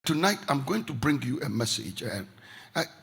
Tonight, I'm going to bring you a message.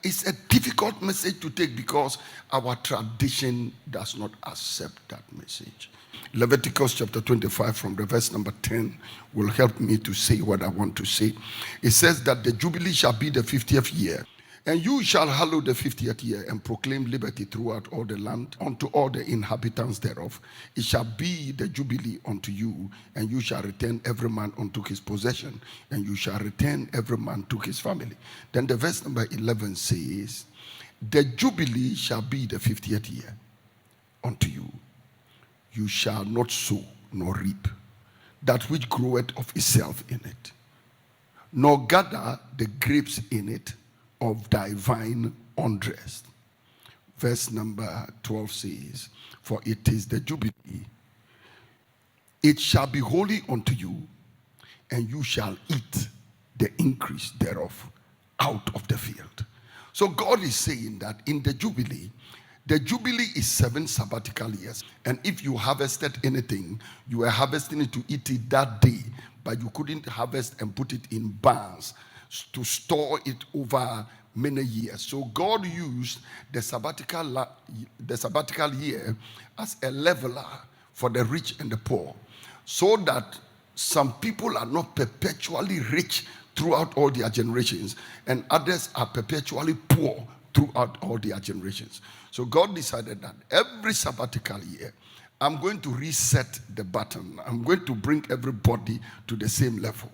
It's a difficult message to take because our tradition does not accept that message. Leviticus chapter 25 from the verse number 10 will help me to say what I want to say. It says that the Jubilee shall be the 50th year. And you shall hallow the 50th year and proclaim liberty throughout all the land unto all the inhabitants thereof. It shall be the Jubilee unto you, and you shall return every man unto his possession, and you shall return every man to his family. Then the verse number 11 says, the Jubilee shall be the 50th year unto you. You shall not sow nor reap that which groweth of itself in it, nor gather the grapes in it of thy vine undressed. Verse number 12 says, for it is the Jubilee. It shall be holy unto you, and you shall eat the increase thereof out of the field. So God is saying that in the Jubilee is 7 sabbatical years. And if you harvested anything, you were harvesting it to eat it that day, but you couldn't harvest and put it in barns to store it over many years. So God used the sabbatical year as a leveler for the rich and the poor, so that some people are not perpetually rich throughout all their generations, and others are perpetually poor throughout all their generations. So God decided that every sabbatical year, I'm going to reset the button. I'm going to bring everybody to the same level.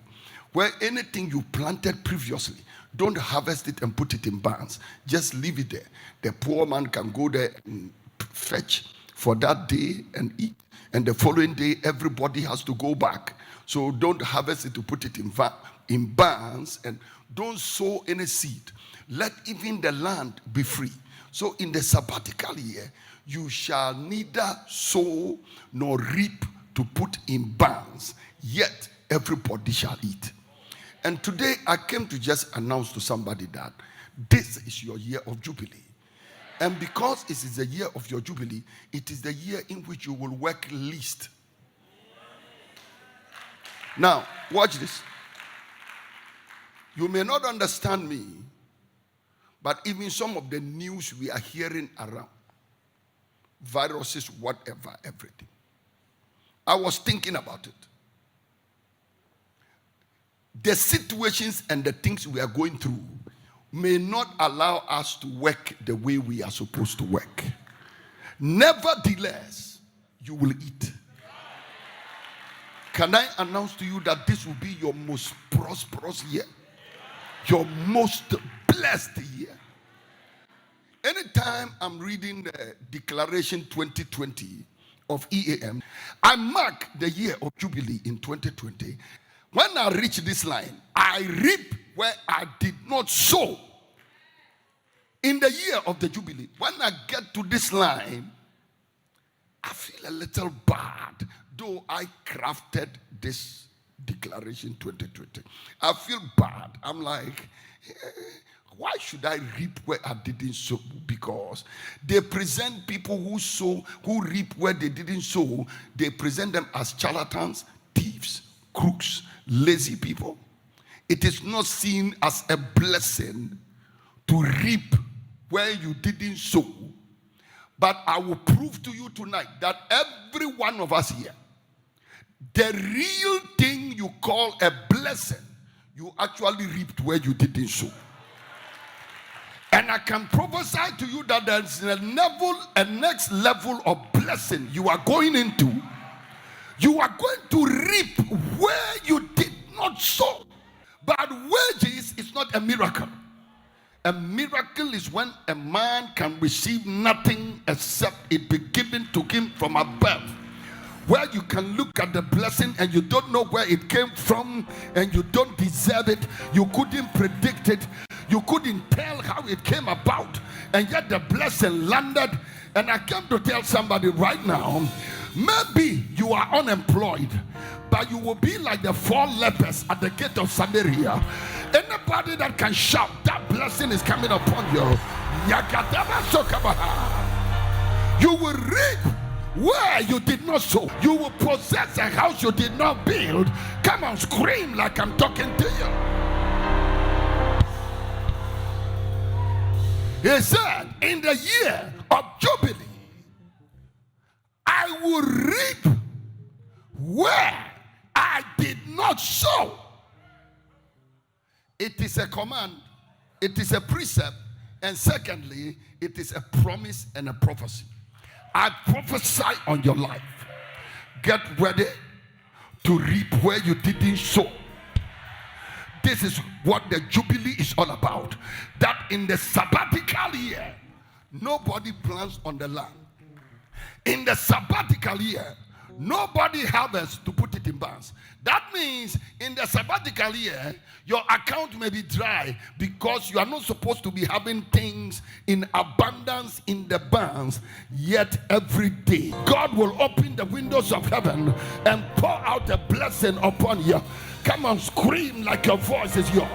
Where anything you planted previously, don't harvest it and put it in barns. Just leave it there. The poor man can go there and fetch for that day and eat. And the following day, everybody has to go back. So don't harvest it to put it in barns, and don't sow any seed. Let even the land be free. So in the sabbatical year, you shall neither sow nor reap to put in barns, yet everybody shall eat. And today I came to just announce to somebody that this is your year of Jubilee. And because it is the year of your Jubilee, it is the year in which you will work least. Now, watch this. You may not understand me, but even some of the news we are hearing around, viruses, whatever, everything. I was thinking about it. The situations and the things we are going through may not allow us to work the way we are supposed to work. Nevertheless, you will eat. Can I announce to you that this will be your most prosperous year? Your most blessed year. Anytime I'm reading the Declaration 2020 of EAM, I mark the year of Jubilee in 2020. When I reach this line, I reap where I did not sow. In the year of the Jubilee, when I get to this line, I feel a little bad, though I crafted this Declaration 2020. I feel bad. I'm like, why should I reap where I didn't sow? Because they present people who reap where they didn't sow, they present them as charlatans, thieves, crooks, lazy people. It is not seen as a blessing to reap where you didn't sow. But I will prove to you tonight that every one of us here, the real thing you call a blessing, you actually reaped where you didn't sow. And I can prophesy to you that there's a next level of blessing you are going into. You are going to reap where you did not sow. But wages is not a miracle. A miracle is when a man can receive nothing except it be given to him from above. Where you can look at the blessing and you don't know where it came from, and you don't deserve it. You couldn't predict it. You couldn't tell how it came about. And yet the blessing landed. And I came to tell somebody right now, maybe you are unemployed, but you will be like the 4 lepers at the gate of Samaria. Anybody that can shout, that blessing is coming upon you. You will reap where you did not sow. You will possess a house you did not build. Come on, scream like I'm talking to you. He said, in the year of Jubilee, I will reap where I did not sow. It is a command, it is a precept, and secondly, it is a promise and a prophecy. I prophesy on your life. Get ready to reap where you didn't sow. This is what the Jubilee is all about. That in the sabbatical year, nobody plants on the land. In the sabbatical year, nobody harvests to put it in barns. That means in the sabbatical year, your account may be dry because you are not supposed to be having things in abundance in the barns. Yet every day, God will open the windows of heaven and pour out a blessing upon you. Come on, scream like your voice is yours.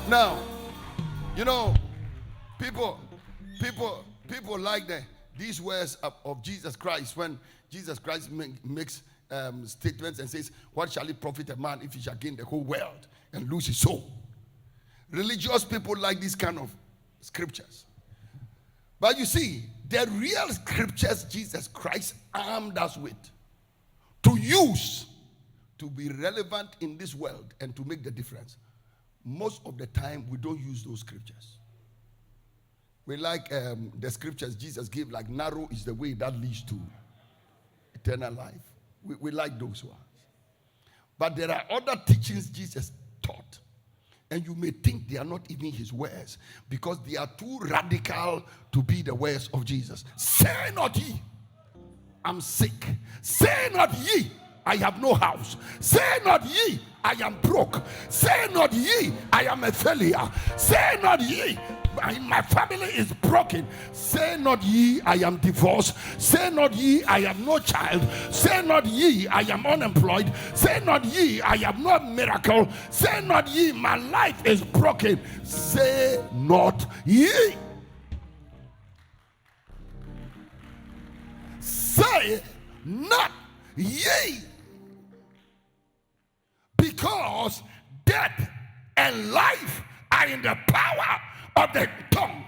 Now, you know, people like these words of Jesus Christ when Jesus Christ makes statements and says, what shall it profit a man if he shall gain the whole world and lose his soul? Religious people like these kind of scriptures. But you see, the real scriptures Jesus Christ armed us with to use to be relevant in this world and to make the difference. Most of the time, we don't use those scriptures. We like the scriptures Jesus gave, like narrow is the way that leads to eternal life. We like those ones. But there are other teachings Jesus taught, and you may think they are not even his words because they are too radical to be the words of Jesus. Say not ye, I'm sick. Say not ye, I have no house. Say not ye, I am broke. Say not ye, I am a failure. Say not ye, my family is broken. Say not ye, I am divorced. Say not ye, I have no child. Say not ye, I am unemployed. Say not ye, I have no miracle. Say not ye, my life is broken. Say not ye. Say not ye. Because death and life are in the power of the tongue.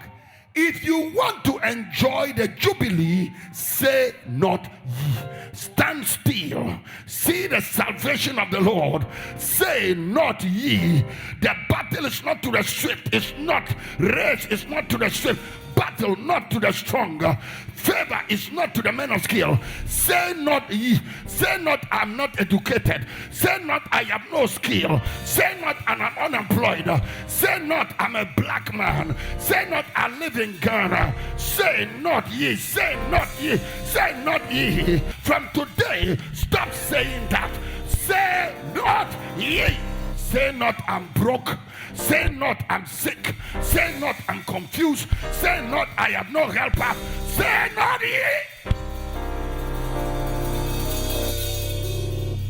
If you want to enjoy the Jubilee, say not ye. Stand still. See the salvation of the Lord. Say not ye. The battle is not to the swift. It's not race. It's not to the swift. Battle not to the stronger. Favor is not to the men of skill. Say not ye. Say not I'm not educated. Say not I have no skill. Say not I'm unemployed. Say not I'm a black man. Say not I live in Ghana. Say not ye. Say not ye. Say not ye. From today, stop saying that. Say not ye. Say not I'm broke. Say not I'm sick. Say not I'm confused. Say not I have no helper. Say not ye.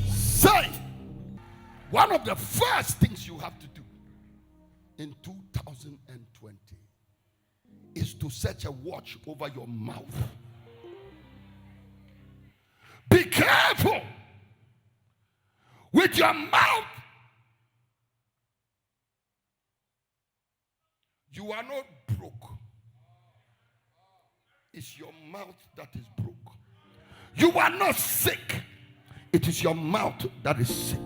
Say. One of the first things you have to do in 2020 is to set a watch over your mouth. Be careful with your mouth. You are not broke. It's your mouth that is broke. You are not sick. It is your mouth that is sick.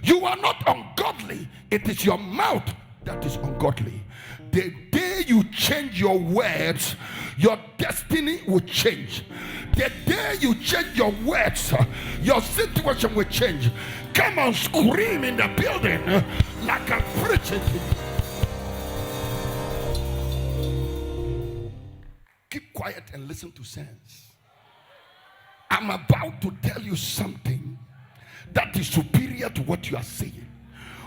You are not ungodly. It is your mouth that is ungodly. The day you change your words, your destiny will change. The day you change your words, your situation will change. Come on, scream in the building like I'm preaching. Keep quiet and listen to sense. I'm about to tell you something that is superior to what you are saying.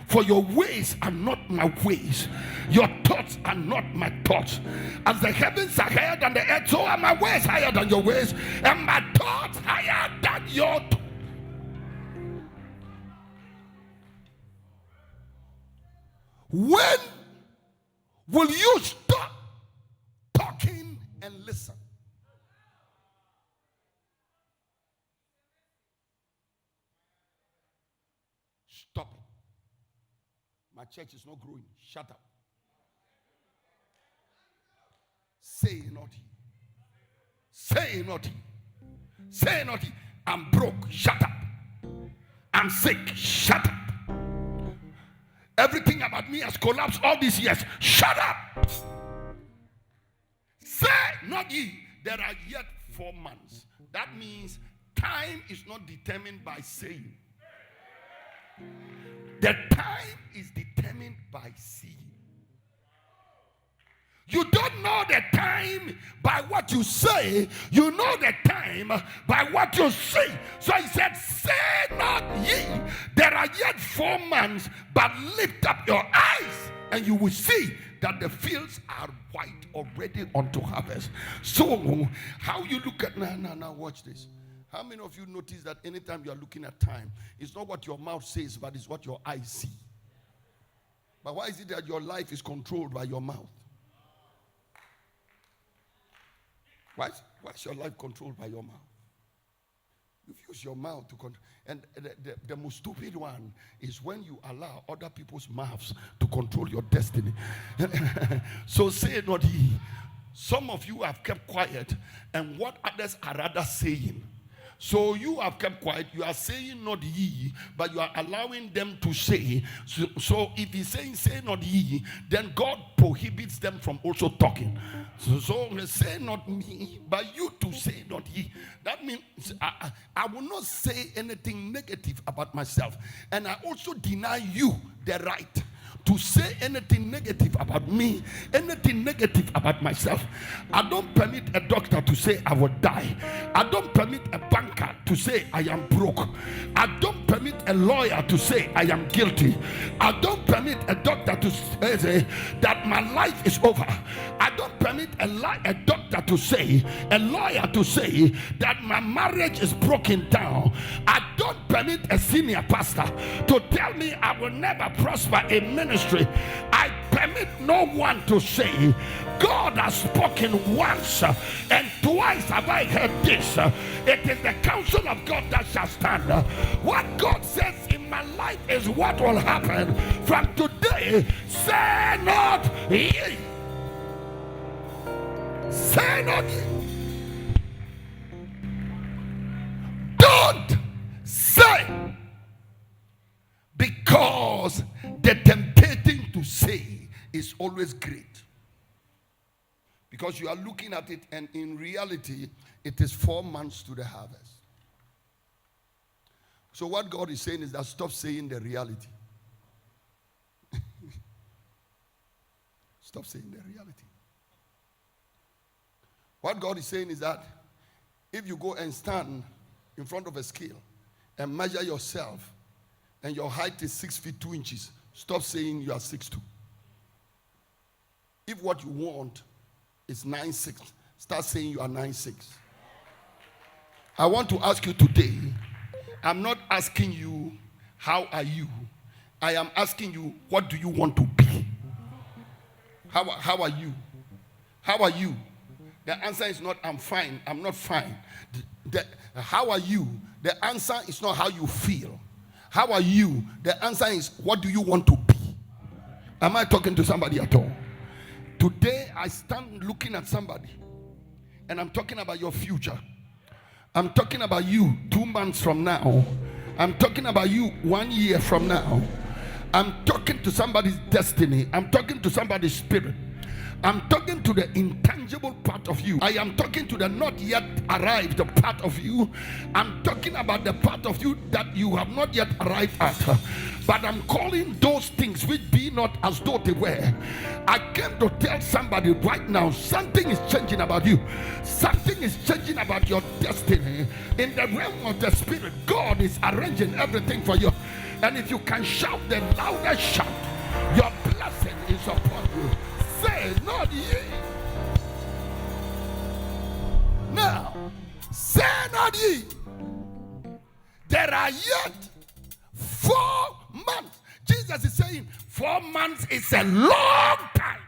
For your ways are not my ways. Your thoughts are not my thoughts. As the heavens are higher than the earth, so are my ways higher than your ways, and my thoughts higher than your thoughts. When will you stop talking and listen? Stop. My church is not growing. Shut up. Say not ye. Say not ye. Say not ye. I'm broke. Shut up. I'm sick. Shut up. Everything about me has collapsed all these years. Shut up. Say not ye. There are yet 4 months. That means time is not determined by saying. The time is determined by seeing. You don't know the time by what you say. You know the time by what you see. So he said, say not ye, there are yet 4 months, but lift up your eyes and you will see that the fields are white already unto harvest. So how you look at, now watch this. How many of you notice that anytime you are looking at time, it's not what your mouth says, but it's what your eyes see? But why is it that your life is controlled by your mouth? Why is your life controlled by your mouth? You use your mouth to control. And the most stupid one is when you allow other people's mouths to control your destiny. So say not ye. Some of you have kept quiet, and what others are rather saying. So you have kept quiet. You are saying not ye, but you are allowing them to say. So if he's saying say not ye, then God prohibits them from also talking. So say not me, but you to say not ye. That means I will not say anything negative about myself. And I also deny you the right to say anything negative about me, anything negative about myself. I don't permit a doctor to say I will die. I don't permit a banker to say I am broke. I don't permit a lawyer to say I am guilty. I don't permit a doctor to say that my life is over. I don't permit a doctor to say, a lawyer to say that my marriage is broken down. I don't permit a senior pastor to tell me I will never prosper in ministry. I permit no one to say, God has spoken once and twice have I heard this. It is the counsel of God that shall stand. What God says in my life is what will happen from today. Say not ye. Say not ye. Don't say, because the tempting to say is always great. Because you are looking at it, and in reality, it is 4 months to the harvest. So what God is saying is that stop saying the reality. Stop saying the reality. What God is saying is that if you go and stand in front of a scale and measure yourself, and your height is 6 feet 2 inches, stop saying you are 6'2". If what you want is 9'6", start saying you are 9'6". I want to ask you today, I'm not asking you how are you. I am asking you, what do you want to be? How are you? How are you? The answer is not I'm fine, I'm not fine. How are you? The answer is not how you feel. How are you? The answer is, what do you want to be? Am I talking to somebody at all? Today, I stand looking at somebody, and I'm talking about your future. I'm talking about you 2 months from now. I'm talking about you 1 year from now. I'm talking to somebody's destiny. I'm talking to somebody's spirit. I'm talking to the intangible part of you. I am talking to the not yet arrived part of you. I'm talking about the part of you that you have not yet arrived at. But I'm calling those things which be not as though they were. I came to tell somebody right now, something is changing about you. Something is changing about your destiny. In the realm of the spirit, God is arranging everything for you. And if you can shout the loudest shout, your blessing is upon you. Say not ye. Now, say not ye. There are yet 4 months. Jesus is saying 4 months is a long time.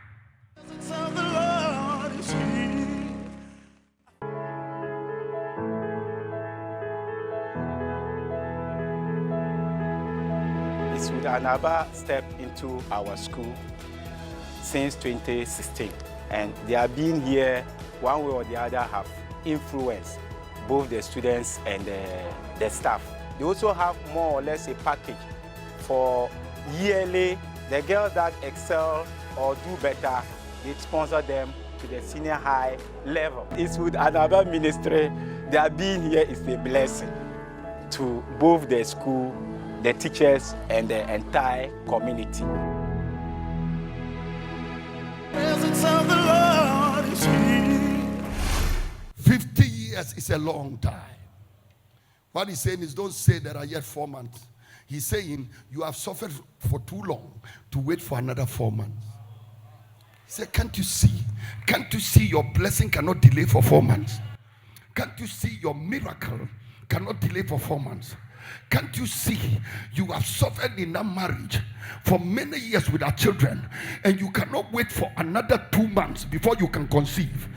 Eastwood Anaba stepped into our school since 2016, and they have been here one way or the other have influenced both the students and the staff. They also have more or less a package for yearly, the girls that excel or do better, they sponsor them to the senior high level. Eastwood Anaba Ministry, their being here is a blessing to both the school, the teachers, and the entire community. Presence of the Lord is here. 50 years is a long time. What he's saying is, don't say there are yet 4 months. He's saying you have suffered for too long to wait for another 4 months. He said, can't you see? Can't you see your blessing cannot delay for 4 months? Can't you see your miracle cannot delay for 4 months? Can't you see you have suffered in that marriage for many years with our children, and you cannot wait for another 2 months before you can conceive?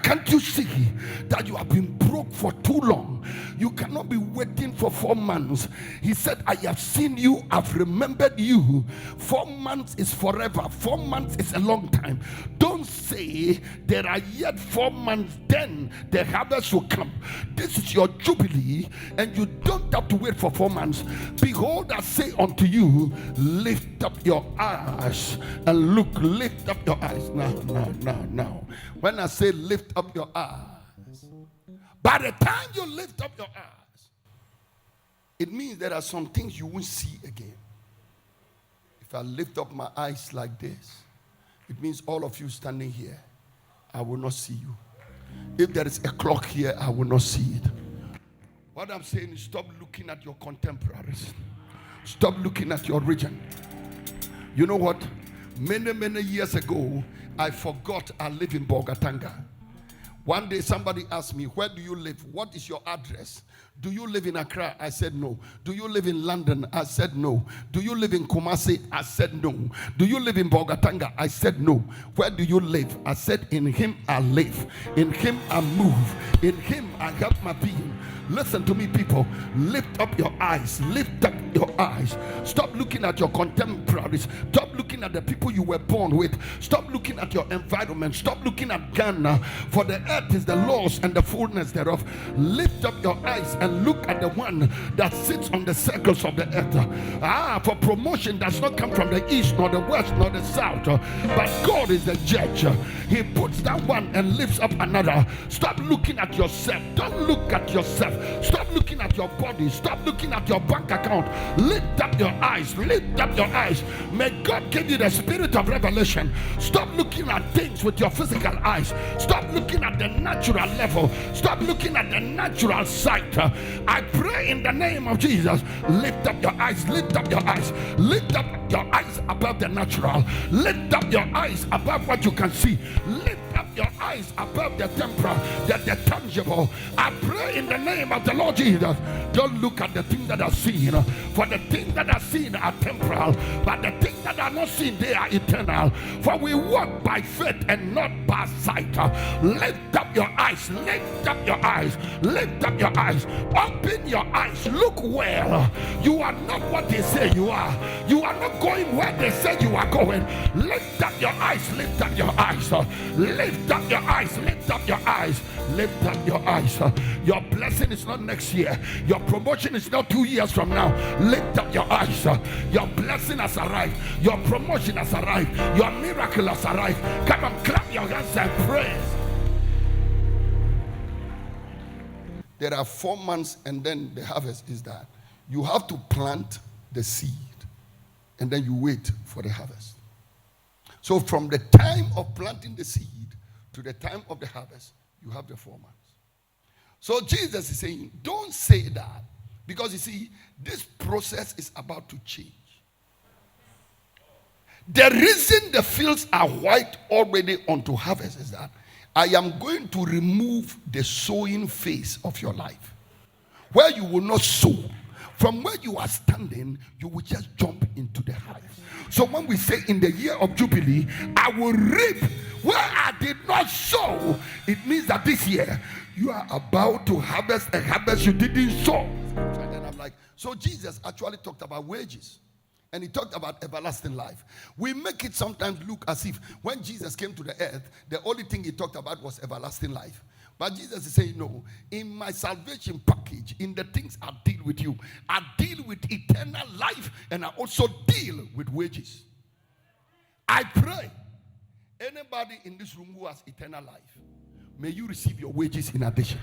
Can't you see that you have been broke for too long? You cannot be waiting for 4 months. He said, I have seen you, I've remembered you. 4 months is forever. 4 months is a long time. Don't say there are yet 4 months, then the harvest will come. This is your jubilee, and you don't have to wait for 4 months. Behold, I say unto you, lift up your eyes and look. Lift up your eyes. Now. When I say lift up your eyes, by the time you lift up your eyes, it means there are some things you won't see again. If I lift up my eyes like this, it means all of you standing here, I will not see you. If there is a clock here, I will not see it. What I'm saying is, stop looking at your contemporaries. Stop looking at your region. You know what? Many years ago, I forgot I live in Bogatanga. One day somebody asked me, where do you live? What is your address? Do you live in Accra? I said no. Do you live in London? I said no. Do you live in Kumasi? I said no. Do you live in Bogatanga? I said no. Where do you live? I said, in him I live. In him I move. In him I have my being. Listen to me, people. Lift up your eyes. Lift up your eyes. Stop looking at your contemporaries. Stop looking at the people you were born with. Stop looking at your environment. Stop looking at Ghana. For the earth is the Lord's and the fullness thereof. Lift up your eyes and look at the one that sits on the circles of the earth. For promotion does not come from the east, nor the west, nor the south, but God is the judge. He puts that one and lifts up another. Stop looking at yourself. Don't look at yourself. Stop looking at your body. Stop looking at your bank account. Lift up your eyes. Lift up your eyes. May God give you the spirit of revelation. Stop looking at things with your physical eyes. Stop looking at the natural level. Stop looking at the natural sight. I pray in the name of Jesus. Lift up your eyes. Lift up your eyes. Lift up your eyes above the natural. Lift up your eyes above what you can see. Lift up your eyes above the temporal, the tangible. I pray in the name of the Lord Jesus. Don't look at the things that are seen, for the things that are seen are temporal, but the things that are not seen, they are eternal. For we walk by faith and not by sight. Lift up your eyes. Lift up your eyes. Lift up your eyes. Open your eyes. Look well. You are not what they say you are. You are not going where they say you are going. Lift up your eyes. Lift up your eyes. Lift up your eyes. Lift up your eyes. Lift up your eyes. Your blessing is not next year. Your promotion is not 2 years from now. Lift up your eyes. Your blessing has arrived. Your promotion has arrived. Your miracle has arrived. Come on, clap your hands and praise. There are 4 months, and then the harvest is that you have to plant the seed, and then you wait for the harvest. So from the time of planting the seed to the time of the harvest, you have the 4 months. So Jesus is saying, don't say that, because you see, this process is about to change. The reason the fields are white already unto harvest is that I am going to remove the sowing phase of your life, where you will not sow. From where you are standing, you will just jump into the harvest. So when we say in the year of Jubilee, I will reap where I did not sow, it means that this year you are about to harvest a harvest you didn't sow. And then I'm like, so Jesus actually talked about wages. And he talked about everlasting life. We make it sometimes look as if when Jesus came to the earth, the only thing he talked about was everlasting life. But Jesus is saying, no, in my salvation package, in the things I deal with you, I deal with eternal life, and I also deal with wages. I pray, anybody in this room who has eternal life, may you receive your wages in addition.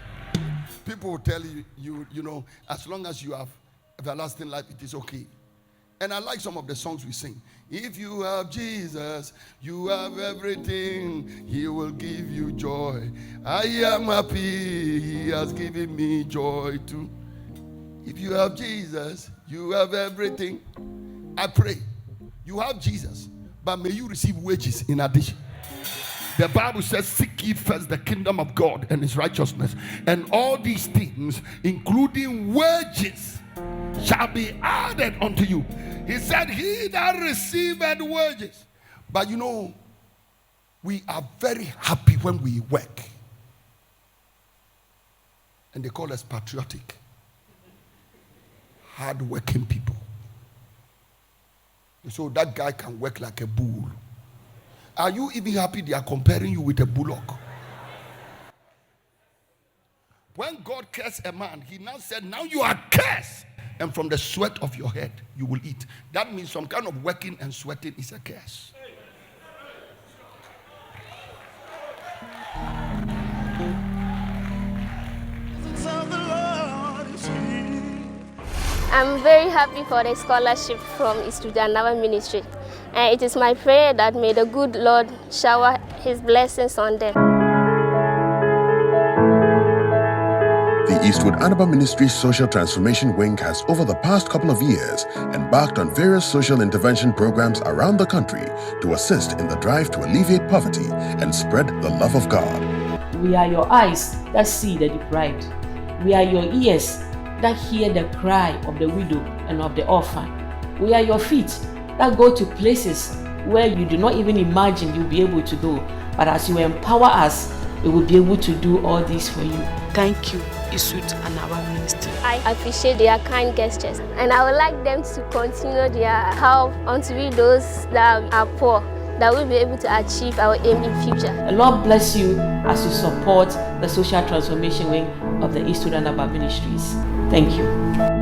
People will tell you, as long as you have everlasting life, it is okay. And I like some of the songs we sing. If you have Jesus, you have everything. He will give you joy. I am happy. He has given me joy too. If you have Jesus, you have everything. I pray you have Jesus, but may you receive wages in addition. The Bible says, seek ye first the kingdom of God and his righteousness, and all these things, including wages, shall be added unto you. He said, he that receiveth wages. But we are very happy when we work. And they call us patriotic, hard-working people. So that guy can work like a bull. Are you even happy they are comparing you with a bullock? When God cursed a man, he now said, now you are cursed. And from the sweat of your head, you will eat. That means some kind of working and sweating is a curse. I'm very happy for the scholarship from Eastwood Anaba Ministry. And it is my prayer that may the good Lord shower his blessings on them. The Eastwood Anaba Ministries Social Transformation Wing has, over the past couple of years, embarked on various social intervention programs around the country to assist in the drive to alleviate poverty and spread the love of God. We are your eyes that see the deprived. We are your ears that hear the cry of the widow and of the orphan. We are your feet that go to places where you do not even imagine you'll be able to go. But as you empower us, we will be able to do all this for you. Thank you, Eastwood Anaba Ministry. I appreciate their kind gestures, and I would like them to continue their help unto we those that are poor, that we'll be able to achieve our aim in future. The Lord bless you as you support the Social Transformation Wing of the Eastwood Anaba Ministries. Thank you.